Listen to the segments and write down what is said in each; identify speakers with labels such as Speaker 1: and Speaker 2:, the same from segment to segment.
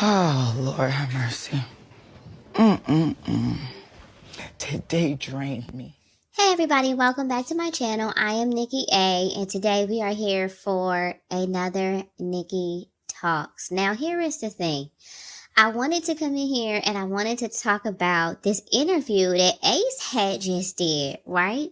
Speaker 1: Oh, Lord have mercy. Today drained me.
Speaker 2: Hey everybody, welcome back to my channel. I am Nikki A, and today we are here for another Nikki Talks. Now here is the thing. I wanted to come in here and I wanted to talk about this interview that Ace had just did, right?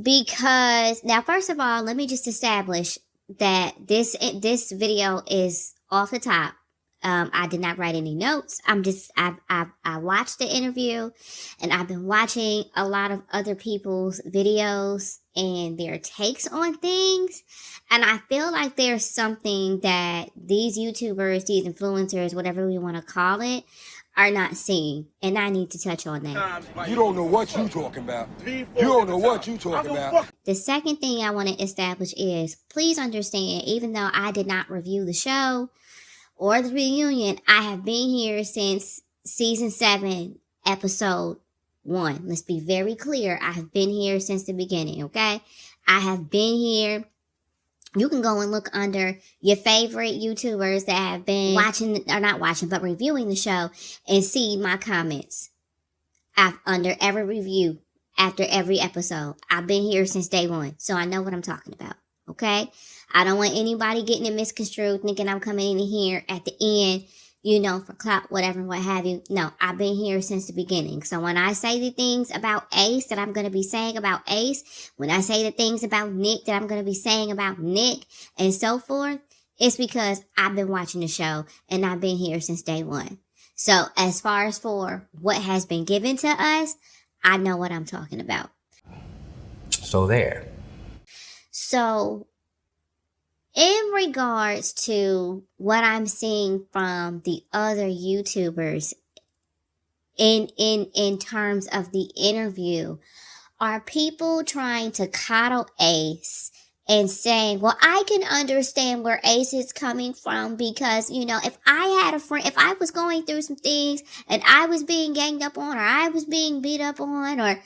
Speaker 2: Because, now first of all, let me just establish that this video is off the top. I did not write any notes. I watched the interview, and I've been watching a lot of other people's videos and their takes on things. And I feel like there's something that these YouTubers, these influencers, whatever we want to call it, are not seeing. And I need to touch on that.
Speaker 3: You don't know what you talking about. You don't know what you talking about.
Speaker 2: The second thing I want to establish is, please understand, even though I did not review the show or the reunion, I have been here since season 7, episode 1. Let's be very clear. I have been here since the beginning, okay? I have been here. You can go and look under your favorite YouTubers that have been watching, or not watching, but reviewing the show, and see my comments under every review, after every episode. I've been here since day 1, so I know what I'm talking about, okay? I don't want anybody getting it misconstrued, thinking I'm coming in here at the end, you know, for clout, whatever, what have you. No, I've been here since the beginning. So when I say the things about Ace that I'm going to be saying about Ace, when I say the things about Nick that I'm going to be saying about Nick, and so forth, it's because I've been watching the show and I've been here since day 1. So as far as for what has been given to us, I know what I'm talking about.
Speaker 4: So there.
Speaker 2: So in regards to what I'm seeing from the other YouTubers in terms of the interview, are people trying to coddle Ace and saying, well, I can understand where Ace is coming from because, you know, if I had a friend, if I was going through some things and I was being ganged up on, or I was being beat up on, or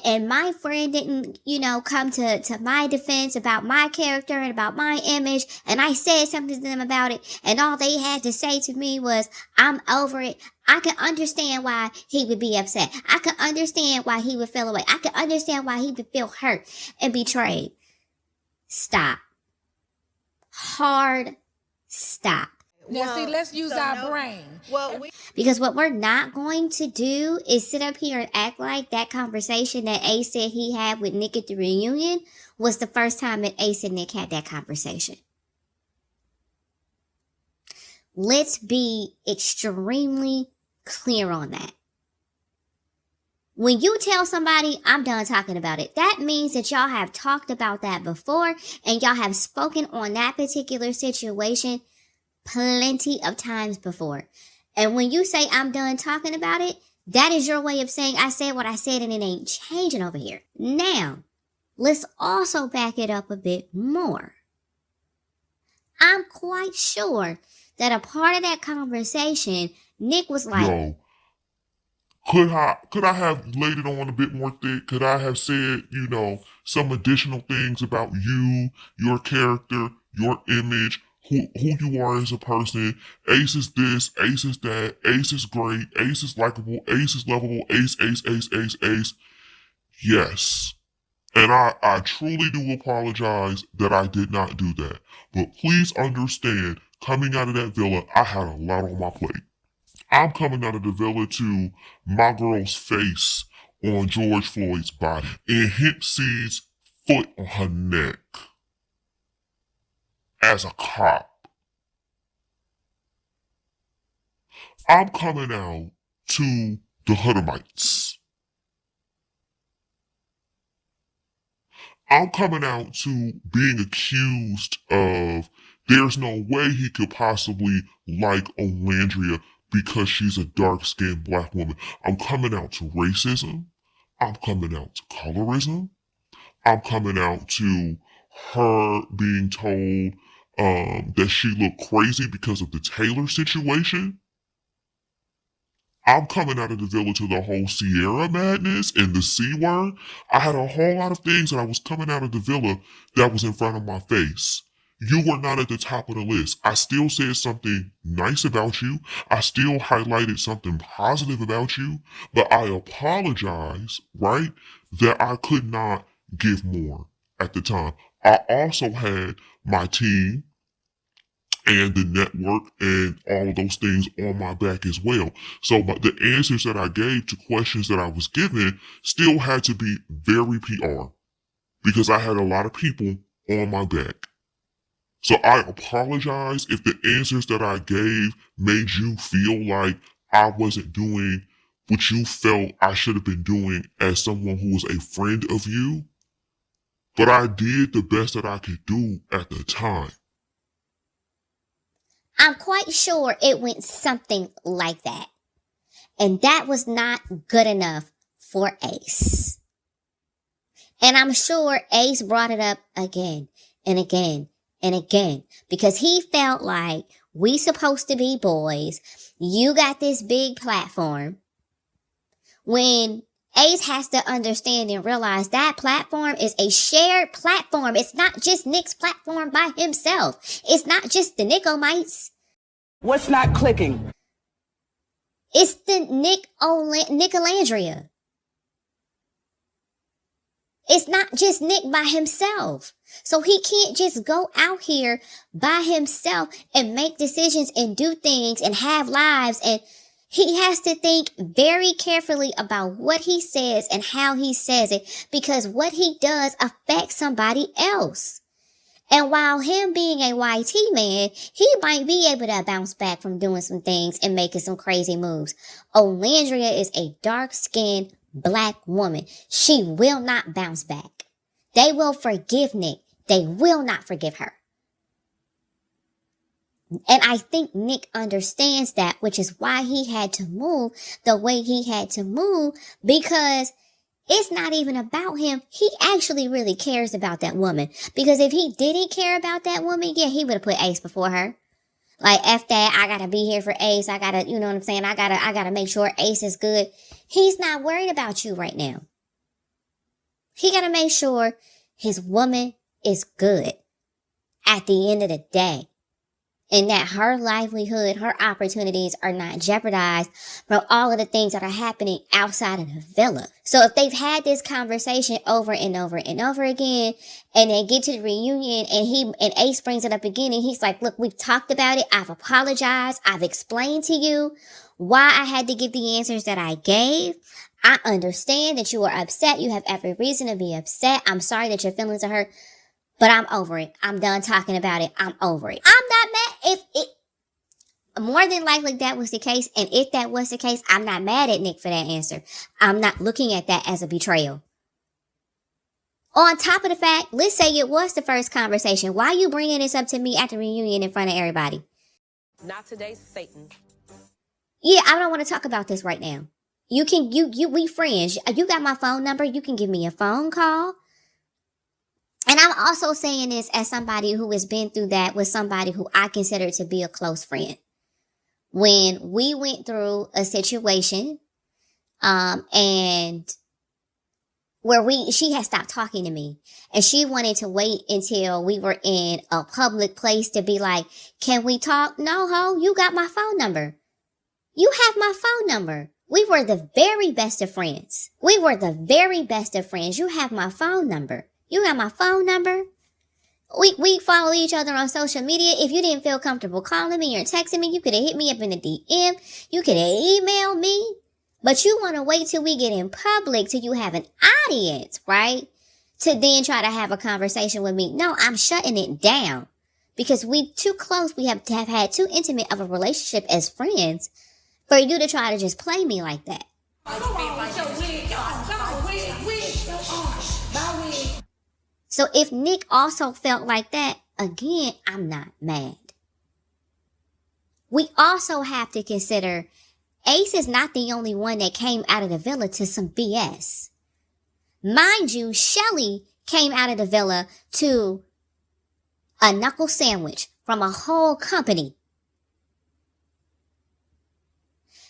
Speaker 2: and my friend didn't, you know, come to my defense about my character and about my image, and I said something to them about it, and all they had to say to me was, I'm over it. I can understand why he would be upset. I can understand why he would feel away. I can understand why he would feel hurt and betrayed. Stop. Hard stop.
Speaker 5: Now, see, let's use our brain.
Speaker 2: Because what we're not going to do is sit up here and act like that conversation that Ace said he had with Nick at the reunion was the first time that Ace and Nick had that conversation. Let's be extremely clear on that. When you tell somebody, I'm done talking about it, that means that y'all have talked about that before and y'all have spoken on that particular situation plenty of times before. And when you say I'm done talking about it, that is your way of saying I said what I said and it ain't changing over here. Now, let's also back it up a bit more. I'm quite sure that a part of that conversation, Nick was like,
Speaker 6: Yo, could I have laid it on a bit more thick? Could I have said, you know, some additional things about you, your character, your image, who you are as a person? Ace is this, Ace is that, Ace is great, Ace is likable, Ace is lovable, Ace. Yes. And I truly do apologize that I did not do that. But please understand, coming out of that villa, I had a lot on my plate. I'm coming out of the villa to my girl's face on George Floyd's body and Hemp Seed's foot on her neck. As a cop, I'm coming out to the Hoodamites. I'm coming out to being accused of there's no way he could possibly like Olandria because she's a dark-skinned black woman. I'm coming out to racism. I'm coming out to colorism. I'm coming out to her being told that she looked crazy because of the Taylor situation. I'm coming out of the villa to the whole Sierra madness and the C word. I had a whole lot of things that I was coming out of the villa that was in front of my face. you were not at the top of the list. I still said something nice about you. I still highlighted something positive about you, but I apologize, right, that I could not give more at the time. I also had my team and the network and all of those things on my back as well. So the answers that I gave to questions that I was given still had to be very PR because I had a lot of people on my back. So I apologize if the answers that I gave made you feel like I wasn't doing what you felt I should have been doing as someone who was a friend of you. But I did the best that I could do at the time.
Speaker 2: I'm quite sure it went something like that. And that was not good enough for Ace. And I'm sure Ace brought it up again and again and again because he felt like we supposed to be boys. You got this big platform. When Ace has to understand and realize that platform is a shared platform. It's not just Nick's platform by himself. It's not just the Nickomites.
Speaker 1: What's not clicking?
Speaker 2: It's the Nicolandria. It's not just Nick by himself. So he can't just go out here by himself and make decisions and do things and have lives, and he has to think very carefully about what he says and how he says it, because what he does affects somebody else. And while him being a YT man, he might be able to bounce back from doing some things and making some crazy moves. Olandria is a dark-skinned black woman. She will not bounce back. They will forgive Nick. They will not forgive her. And I think Nick understands that, which is why he had to move the way he had to move, because it's not even about him. He actually really cares about that woman. Because if he didn't care about that woman, yeah, he would have put Ace before her. Like, F that, I gotta be here for Ace. I gotta, you know what I'm saying? I gotta make sure Ace is good. He's not worried about you right now. He gotta make sure his woman is good at the end of the day. And that her livelihood, her opportunities are not jeopardized from all of the things that are happening outside of the villa. So if they've had this conversation over and over and over again, and they get to the reunion and Ace brings it up again, and he's like, look, we've talked about it. I've apologized. I've explained to you why I had to give the answers that I gave. I understand that you are upset. You have every reason to be upset. I'm sorry that your feelings are hurt. But I'm over it. I'm done talking about it. I'm over it. I'm not mad. If it, more than likely that was the case. And if that was the case, I'm not mad at Nick for that answer. I'm not looking at that as a betrayal. On top of the fact, let's say it was the first conversation. Why are you bringing this up to me at the reunion in front of everybody?
Speaker 5: Not today, Satan.
Speaker 2: Yeah, I don't want to talk about this right now. We friends. You got my phone number. You can give me a phone call. And I'm also saying this as somebody who has been through that with somebody who I consider to be a close friend. When we went through a situation, and where she had stopped talking to me, and she wanted to wait until we were in a public place to be like, can we talk? No, ho, you got my phone number. You have my phone number. We were the very best of friends. We were the very best of friends. You have my phone number. You got my phone number. We follow each other on social media. If you didn't feel comfortable calling me or texting me, you could have hit me up in the DM. You could have emailed me. But you want to wait till we get in public, till you have an audience, right? To then try to have a conversation with me. No, I'm shutting it down. Because we too close. We have to have had too intimate of a relationship as friends for you to try to just play me like that. So if Nick also felt like that, again, I'm not mad. We also have to consider Ace is not the only one that came out of the villa to some BS. Mind you, Shelly came out of the villa to a knuckle sandwich from a whole company.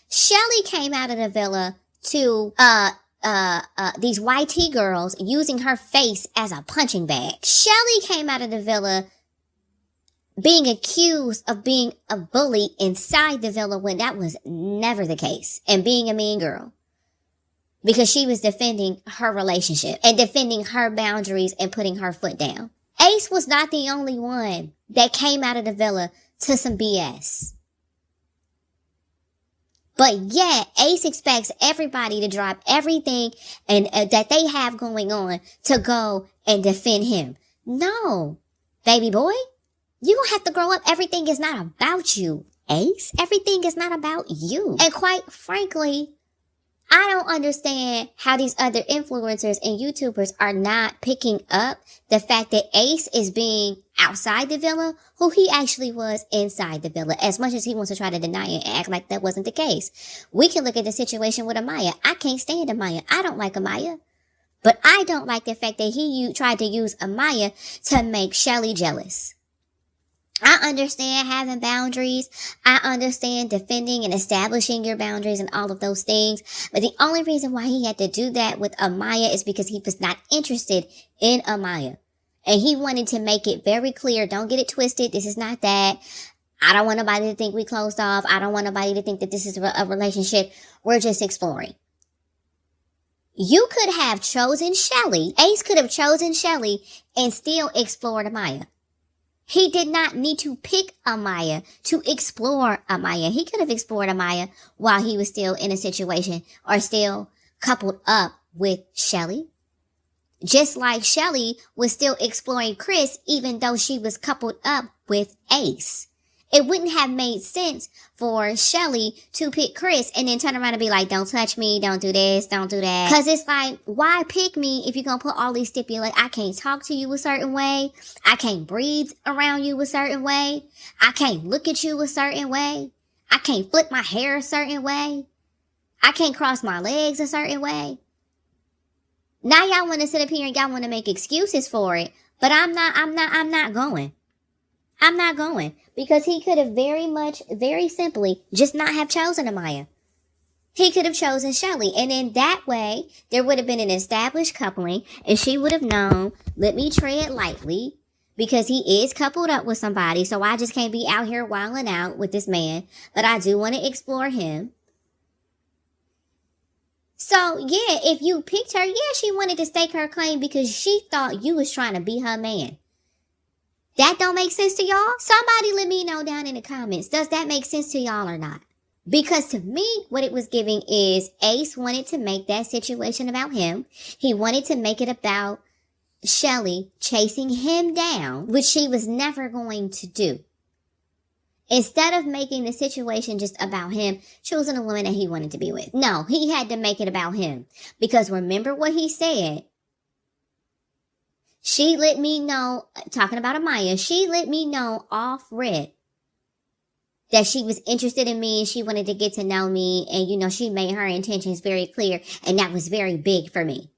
Speaker 2: Shelly came out of the villa to these YT girls using her face as a punching bag. Shelly came out of the villa being accused of being a bully inside the villa when that was never the case, and being a mean girl. Because she was defending her relationship and defending her boundaries and putting her foot down. Ace was not the only one that came out of the villa to some BS. But yet, Ace expects everybody to drop everything and that they have going on to go and defend him. No, baby boy, you gonna have to grow up. Everything is not about you, Ace. Everything is not about you. And quite frankly, I don't understand how these other influencers and YouTubers are not picking up the fact that Ace is being outside the villa who he actually was inside the villa, as much as he wants to try to deny it and act like that wasn't the case. We can look at the situation with Amaya. I can't stand Amaya. I don't like Amaya. But I don't like the fact that he tried to use Amaya to make Shelly jealous. I understand having boundaries. I understand defending and establishing your boundaries and all of those things. But the only reason why he had to do that with Amaya is because he was not interested in Amaya. And he wanted to make it very clear. Don't get it twisted. This is not that. I don't want nobody to think we closed off. I don't want nobody to think that this is a relationship. We're just exploring. You could have chosen Shelly. Ace could have chosen Shelly and still explored Amaya. He did not need to pick Amaya to explore Amaya. He could have explored Amaya while he was still in a situation or still coupled up with Shelly. Just like Shelly was still exploring Chris even though she was coupled up with Ace. It wouldn't have made sense for Shelly to pick Chris and then turn around and be like, don't touch me, don't do this, don't do that. Cause it's like, why pick me if you're gonna put all these stipulations? I can't talk to you a certain way. I can't breathe around you a certain way. I can't look at you a certain way. I can't flip my hair a certain way. I can't cross my legs a certain way. Now y'all want to sit up here and y'all want to make excuses for it, but I'm not going. I'm not going because he could have very simply just not have chosen Amaya. He could have chosen Shelly. And in that way, there would have been an established coupling and she would have known, let me tread lightly because he is coupled up with somebody. So I just can't be out here wilding out with this man, but I do want to explore him. So yeah, if you picked her, yeah, she wanted to stake her claim because she thought you was trying to be her man. That don't make sense to y'all? Somebody let me know down in the comments. Does that make sense to y'all or not? Because to me, what it was giving is Ace wanted to make that situation about him. He wanted to make it about Shelly chasing him down, which she was never going to do. Instead of making the situation just about him choosing a woman that he wanted to be with. No, he had to make it about him. Because remember what he said. She let me know, talking about Amaya, she let me know off rip that she was interested in me and she wanted to get to know me. And, you know, she made her intentions very clear. And that was very big for me.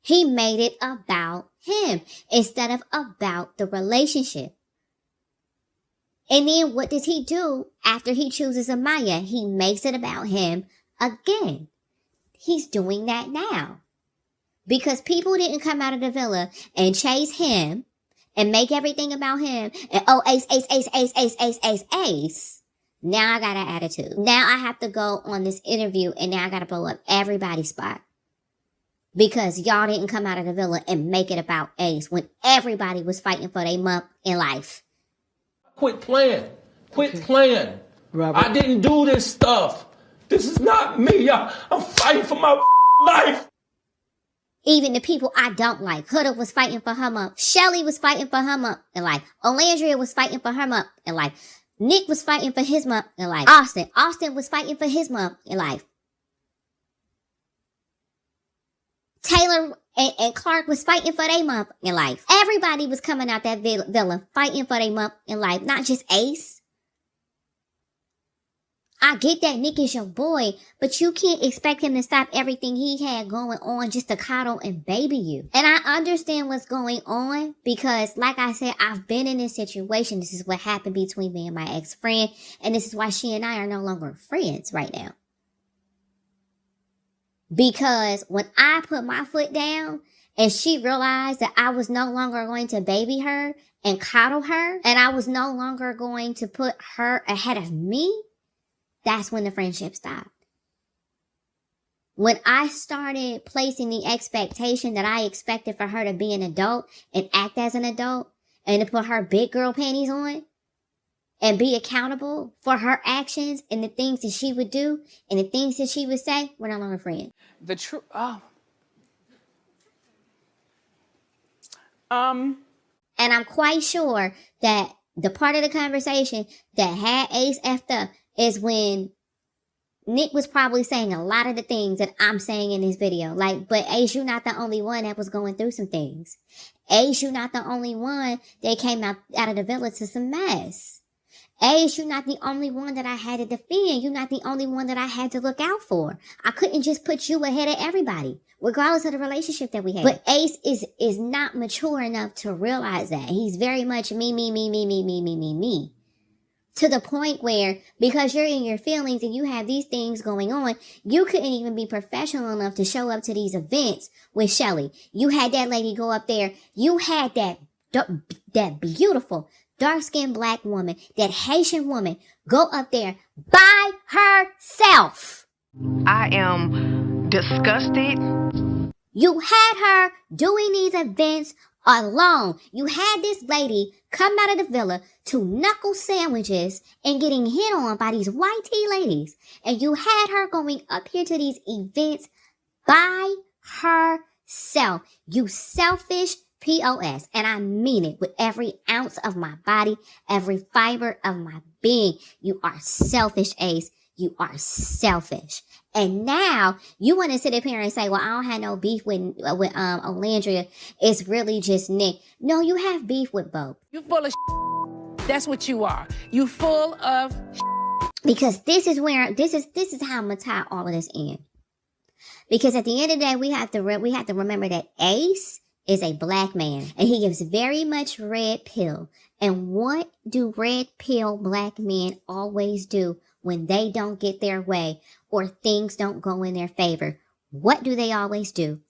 Speaker 2: He made it about him instead of about the relationship. And then what does he do after he chooses Amaya? He makes it about him again. He's doing that now. Because people didn't come out of the villa and chase him and make everything about him. And oh, Ace, Ace, Ace, Ace, Ace, Ace, Ace, Ace. Now I got an attitude. Now I have to go on this interview and now I got to blow up everybody's spot. Because y'all didn't come out of the villa and make it about Ace when everybody was fighting for their month in life.
Speaker 7: Quit playing. Quit playing.
Speaker 1: Robert.
Speaker 7: I didn't do this stuff. This is not me. I'm fighting for my life.
Speaker 2: Even the people I don't like. Huda was fighting for her month. Shelly was fighting for her month in life. Olandria was fighting for her month in life. Nick was fighting for his month in life. Austin was fighting for his month in life. Taylor and Clark was fighting for their month in life. Everybody was coming out that villa fighting for their month in life. Not just Ace. I get that Nick is your boy, but you can't expect him to stop everything he had going on just to coddle and baby you. And I understand what's going on because, like I said, I've been in this situation. This is what happened between me and my ex-friend, and this is why she and I are no longer friends right now. Because when I put my foot down and she realized that I was no longer going to baby her and coddle her, and I was no longer going to put her ahead of me, that's when the friendship stopped. When I started placing the expectation that I expected for her to be an adult and act as an adult and to put her big girl panties on and be accountable for her actions and the things that she would do and the things that she would say, we're no longer friends.
Speaker 1: The truth. Oh.
Speaker 2: And I'm quite sure that the part of the conversation that had Ace effed up is when Nick was probably saying a lot of the things that I'm saying in this video. Like, but Ace, you're not the only one that was going through some things. Ace, you're not the only one that came out of the villa to some mess. Ace, you're not the only one that I had to defend. You're not the only one that I had to look out for. I couldn't just put you ahead of everybody, regardless of the relationship that we had. But Ace is not mature enough to realize that. He's very much me. To the point where, because you're in your feelings and you have these things going on, you couldn't even be professional enough to show up to these events with Shelly. You had that lady go up there. You had that beautiful dark-skinned black woman, that Haitian woman, go up there by herself.
Speaker 8: I am disgusted.
Speaker 2: You had her doing these events alone. You had this lady come out of the villa to knuckle sandwiches and getting hit on by these white tea ladies. And you had her going up here to these events by herself. You selfish POS. And I mean it with every ounce of my body, every fiber of my being. You are selfish, Ace. You are selfish. And now you want to sit up here and say, well, I don't have no beef with Olandria. It's really just Nick. No, you have beef with both.
Speaker 1: You full of shit. That's what you are. You full of shit.
Speaker 2: Because this is how I'm gonna tie all of this in. Because at the end of the day, we have to remember that Ace is a black man and he gives very much red pill. And what do red pill black men always do when they don't get their way or things don't go in their favor? What do they always do?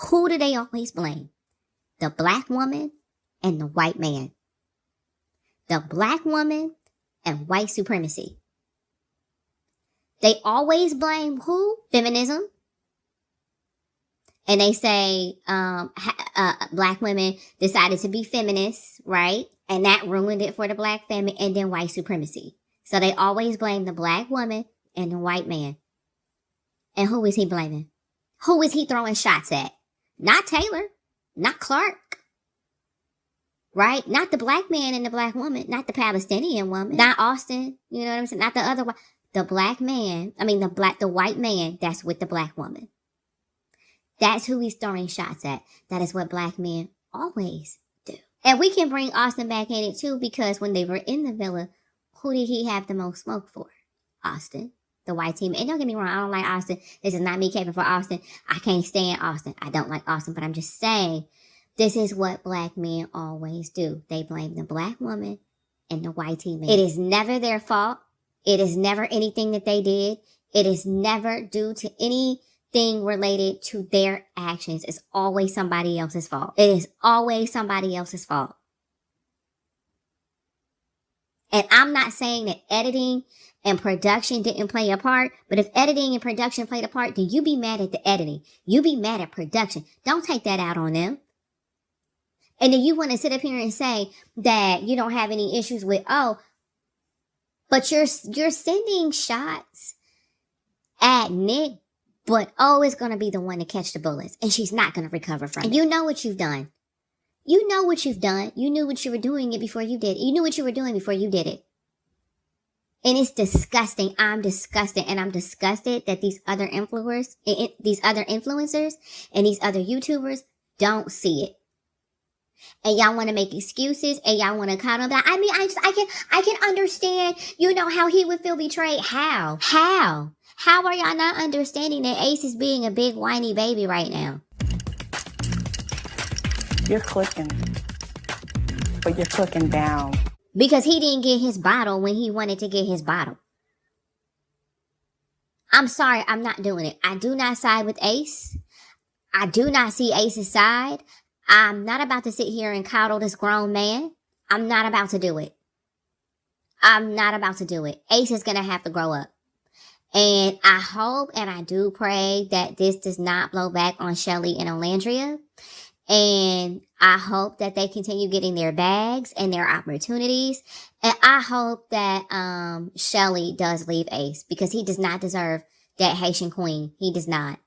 Speaker 2: Who do they always blame? The black woman and the white man. The black woman and white supremacy. They always blame who? Feminism. And they say black women decided to be feminists, right? And that ruined it for the black family, and then white supremacy. So they always blame the black woman and the white man. And who is he blaming? Who is he throwing shots at? Not Taylor. Not Clark. Right? Not the black man and the black woman. Not the Palestinian woman. Not Austin. You know what I'm saying? Not the other one. The black man. I mean, the white man that's with the black woman. That's who he's throwing shots at. That is what black men always do. And we can bring Austin back in it too, because when they were in the villa, who did he have the most smoke for? Austin, the white team. And don't get me wrong, I don't like Austin. This is not me caping for Austin. I can't stand Austin. I don't like Austin, but I'm just saying, this is what black men always do. They blame the black woman and the white team. It is never their fault. It is never anything that they did. It is never due to anything related to their actions. It's always somebody else's fault. It is always somebody else's fault. And I'm not saying that editing and production didn't play a part, but if editing and production played a part, then you be mad at the editing. You be mad at production. Don't take that out on them. And then you want to sit up here and say that you don't have any issues with, but you're sending shots at Nick, but it's going to be the one to catch the bullets, and she's not going to recover from it. And you know what you've done. You know what you've done. You knew what you were doing it before you did it. You knew what you were doing before you did it. And it's disgusting. I'm disgusted. And I'm disgusted that these other influencers and these other YouTubers don't see it. And y'all want to make excuses and y'all want to count on that. I mean, I can understand, how he would feel betrayed. How are y'all not understanding that Ace is being a big whiny baby right now?
Speaker 1: You're clicking. But you're clicking down.
Speaker 2: Because he didn't get his bottle when he wanted to get his bottle. I'm sorry, I'm not doing it. I do not side with Ace. I do not see Ace's side. I'm not about to sit here and coddle this grown man. I'm not about to do it. I'm not about to do it. Ace is going to have to grow up. And I hope and I do pray that this does not blow back on Shelly and Olandria. And I hope that they continue getting their bags and their opportunities. And I hope that Shelly does leave Ace, because he does not deserve that Haitian queen. He does not.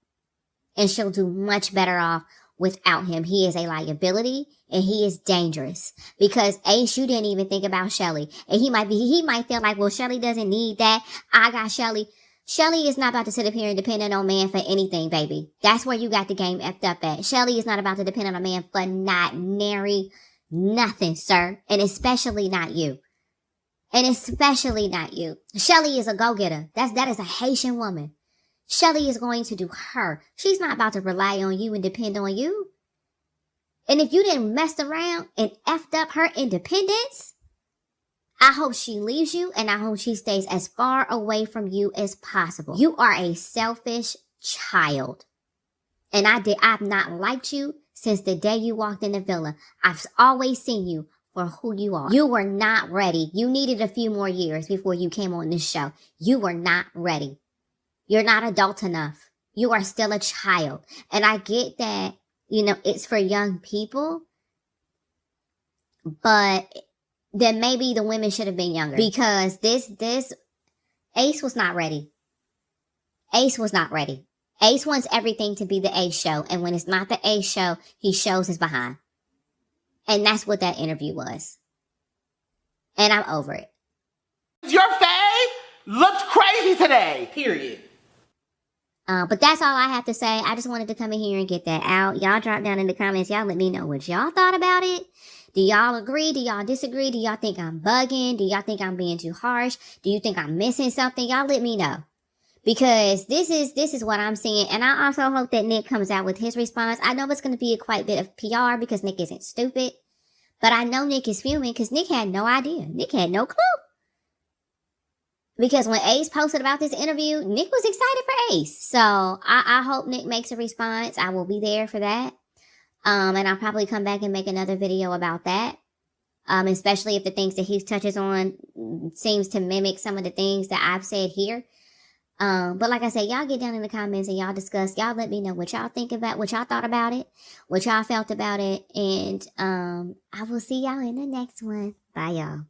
Speaker 2: And she'll do much better off without him. He is a liability and he is dangerous. Because Ace, you didn't even think about Shelly. And he might feel like, well, Shelly doesn't need that. I got Shelly. Shelly is not about to sit up here and depend on no man for anything, baby. That's where you got the game effed up at. Shelly is not about to depend on a man for not nary nothing, sir. And especially not you. And especially not you. Shelly is a go-getter. That is a Haitian woman. Shelly is going to do her. She's not about to rely on you and depend on you. And if you didn't mess around and effed up her independence, I hope she leaves you, and I hope she stays as far away from you as possible. You are a selfish child. And I've not liked you since the day you walked in the villa. I've always seen you for who you are. You were not ready. You needed a few more years before you came on this show. You were not ready. You're not adult enough. You are still a child. And I get that, it's for young people, but then maybe the women should have been younger, because this Ace was not ready. Ace was not ready. Ace wants everything to be the Ace show. And when it's not the Ace show, he shows his behind. And that's what that interview was. And I'm over it.
Speaker 9: Your fave looked crazy today, period.
Speaker 2: But that's all I have to say. I just wanted to come in here and get that out. Y'all drop down in the comments. Y'all let me know what y'all thought about it. Do y'all agree? Do y'all disagree? Do y'all think I'm bugging? Do y'all think I'm being too harsh? Do you think I'm missing something? Y'all let me know. Because this is what I'm seeing. And I also hope that Nick comes out with his response. I know it's going to be quite a bit of PR because Nick isn't stupid. But I know Nick is fuming because Nick had no idea. Nick had no clue. Because when Ace posted about this interview, Nick was excited for Ace. So I hope Nick makes a response. I will be there for that. And I'll probably come back and make another video about that. Especially if the things that he touches on seems to mimic some of the things that I've said here. But like I said, y'all get down in the comments and y'all discuss. Y'all let me know what y'all think about, what y'all thought about it, what y'all felt about it. And I will see y'all in the next one. Bye, y'all.